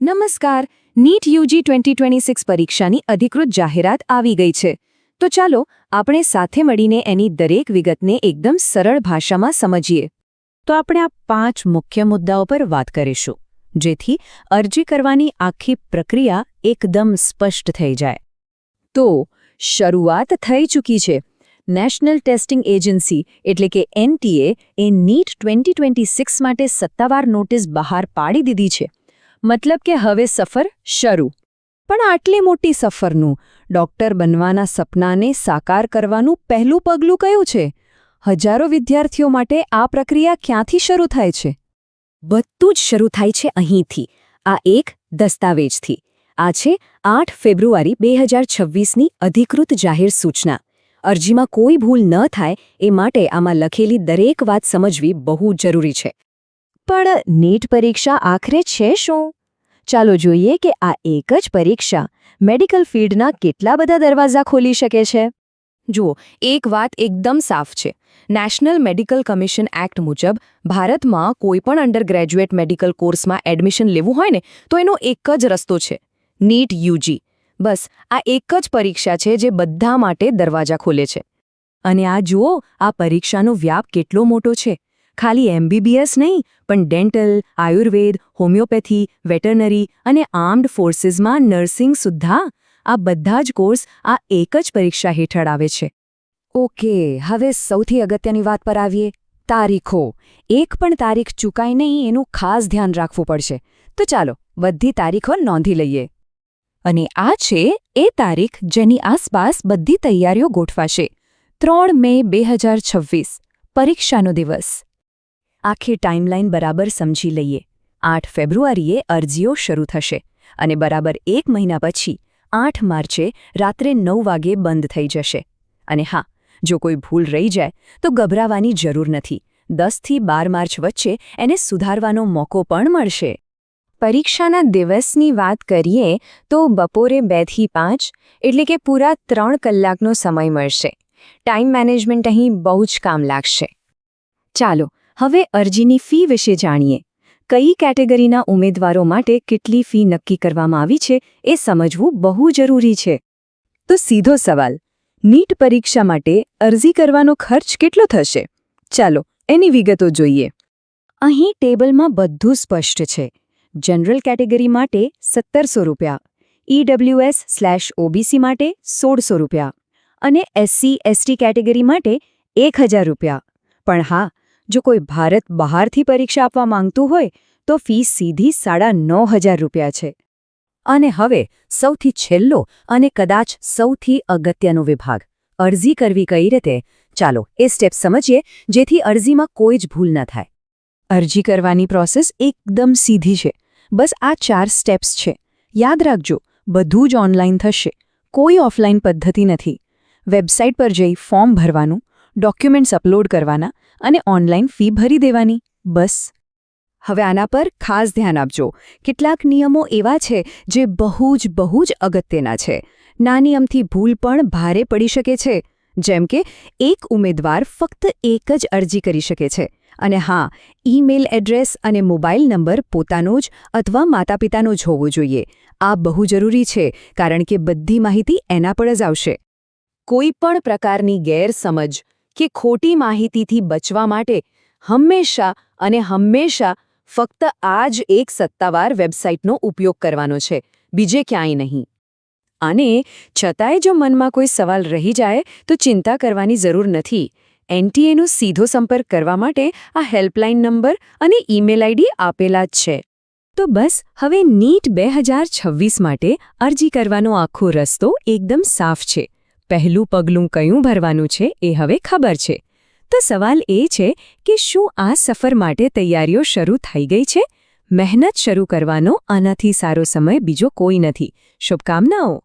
નમસ્કાર. NEET UG 2026 પરીક્ષાની અધિકૃત જાહેરાત આવી ગઈ છે. તો ચાલો આપણે સાથે મળીને એની દરેક વિગતને એકદમ સરળ ભાષામાં સમજીએ. તો આપણે આ 5 મુખ્ય મુદ્દાઓ પર વાત કરીશું, જેથી અરજી કરવાની આખી પ્રક્રિયા એકદમ સ્પષ્ટ થઈ જાય. તો શરૂઆત થઈ ચૂકી છે. નેશનલ ટેસ્ટિંગ એજન્સી એટલે કે NTA એ નીટ 2026 માટે સત્તાવાર નોટિસ બહાર પાડી દીધી છે. મતલબ કે હવે સફર શરૂ. પણ આટલી મોટી સફરનું, ડોક્ટર બનવાના સપનાને સાકાર કરવાનું પહેલું પગલું કયું છે? હજારો વિદ્યાર્થીઓ માટે આ પ્રક્રિયા ક્યાંથી શરૂ થાય છે? બધું જ શરૂ થાય છે અહીંથી, આ એક દસ્તાવેજથી. આ છે 8 ફેબ્રુઆરી 2026ની અધિકૃત જાહેર સૂચના. અરજીમાં કોઈ ભૂલ ન થાય એ માટે આમાં લખેલી દરેક વાત સમજવી બહુ જરૂરી છે. પણ નીટ પરીક્ષા આખરે છે શું? ચાલો જોઈએ કે આ એક જ પરીક્ષા મેડિકલ ફિલ્ડના કેટલા બધા દરવાજા ખોલી શકે છે. જુઓ, એક વાત એકદમ સાફ છે. નેશનલ મેડિકલ કમિશન એક્ટ મુજબ ભારતમાં કોઈપણ અંડરગ્રેજ્યુએટ મેડિકલ કોર્સમાં એડમિશન લેવું હોય ને તો એનો એક જ રસ્તો છે, નીટ યુજી. બસ આ એક જ પરીક્ષા છે જે બધા માટે દરવાજા ખોલે છે. અને આ જુઓ, આ પરીક્ષાનો વ્યાપ કેટલો મોટો છે. ખાલી MBBS નહીં, પણ ડેન્ટલ, આયુર્વેદ, હોમિયોપેથી, વેટરનરી અને આર્મ્ડ ફોર્સીસમાં નર્સિંગ સુદ્ધા, આ બધા જ કોર્સ આ એક જ પરીક્ષા હેઠળ આવે છે. ઓકે, હવે સૌથી અગત્યની વાત પર આવીએ, તારીખો. એક પણ તારીખ ચૂકાય નહીં એનું ખાસ ધ્યાન રાખવું પડશે. તો ચાલો બધી તારીખો નોંધી લઈએ. અને આ છે એ તારીખ જેની આસપાસ બધી તૈયારીઓ ગોઠવાશે. 3 મે 2026, પરીક્ષાનો દિવસ. આખી ટાઈમલાઈન બરાબર સમજી લઈએ. 8 ફેબ્રુઆરીએ અરજીઓ શરૂ થશે અને બરાબર 1 મહિના પછી 8 માર્ચે રાત્રે 9 વાગે બંધ થઈ જશે. અને હા, જો કોઈ ભૂલ રહી જાય તો ગભરાવાની જરૂર નથી. 10 થી 12 માર્ચ વચ્ચે એને સુધારવાનો મોકો પણ મળશે. પરીક્ષાના દિવસની વાત કરીએ તો બપોરે 2 થી 5 એટલે કે પૂરા 3 કલાકનો સમય મળશે. ટાઈમ મેનેજમેન્ટ અહીં બહુ જ કામ લાગશે. ચાલો હવે અરજીની ફી વિશે જાણીએ. કઈ કેટેગરીના ઉમેદવારો માટે કેટલી ફી નક્કી કરવામાં આવી છે એ સમજવું બહુ જરૂરી છે. તો સીધો સવાલ, નીટ પરીક્ષા માટે અરજી કરવાનો ખર્ચ કેટલો થશે? ચાલો એની વિગતો જોઈએ. અહીં ટેબલમાં બધું સ્પષ્ટ છે. જનરલ કેટેગરી માટે 1700 રૂપિયા, EWS/OBC માટે 1600 રૂપિયા અને SC/ST કેટેગરી માટે 1000 રૂપિયા. પણ હા, જો કોઈ ભારત બહારથી પરીક્ષા આપવા માંગતું હોય તો ફી સીધી 9500 રૂપિયા છે. અને હવે સૌથી છેલ્લો અને કદાચ સૌથી અગત્યનો વિભાગ, અરજી કરવી કઈ રીતે. ચાલો એ સ્ટેપ સમજીએ જેથી અરજીમાં કોઈ જ ભૂલ ન થાય. અરજી કરવાની પ્રોસેસ એકદમ સીધી છે. બસ આ 4 સ્ટેપ્સ છે. યાદ રાખજો, બધું જ ઓનલાઈન થશે, કોઈ ઓફલાઈન પદ્ધતિ નથી. વેબસાઇટ પર જઈ ફોર્મ ભરવાનું, ડોક્યુમેન્ટ્સ અપલોડ કરવાના અને ઓનલાઈન ફી ભરી દેવાની, બસ. હવે આના પર ખાસ ધ્યાન આપજો. કેટલાક નિયમો એવા છે જે બહુ જ અગત્યના છે. નાની અમથી ભૂલ પણ ભારે પડી શકે છે. જેમ કે એક ઉમેદવાર ફક્ત એક જ અરજી કરી શકે છે. અને હા, ઈમેલ એડ્રેસ અને મોબાઈલ નંબર પોતાનો જ અથવા માતાપિતાનો જ હોવો જોઈએ. આ બહુ જરૂરી છે કારણ કે બધી માહિતી એના પર જ આવશે. કોઈ પણ પ્રકારની ગેરસમજ કે ખોટી માહિતીથી બચવા માટે હંમેશા ફક્ત આ જ એક સત્તાવાર વેબસાઇટનો ઉપયોગ કરવાનો છે, બીજે ક્યાંય નહીં. અને છતાંય જો મનમાં કોઈ સવાલ રહી જાય તો ચિંતા કરવાની જરૂર નથી. NTAનો સીધો સંપર્ક કરવા માટે આ હેલ્પલાઇન નંબર અને ઈમેલ ID આપેલા જ છે. તો બસ હવે નીટ 2026 માટે અરજી કરવાનો આખો રસ્તો એકદમ સાફ છે. પહેલું પગલું કયું ભરવાનું છે એ હવે ખબર છે. તો સવાલ એ છે કે શું આ સફર માટે તૈયારીઓ શરૂ થઈ ગઈ છે? મહેનત શરૂ કરવાનો આનાથી સારો સમય બીજો કોઈ નથી. શુભકામનાઓ.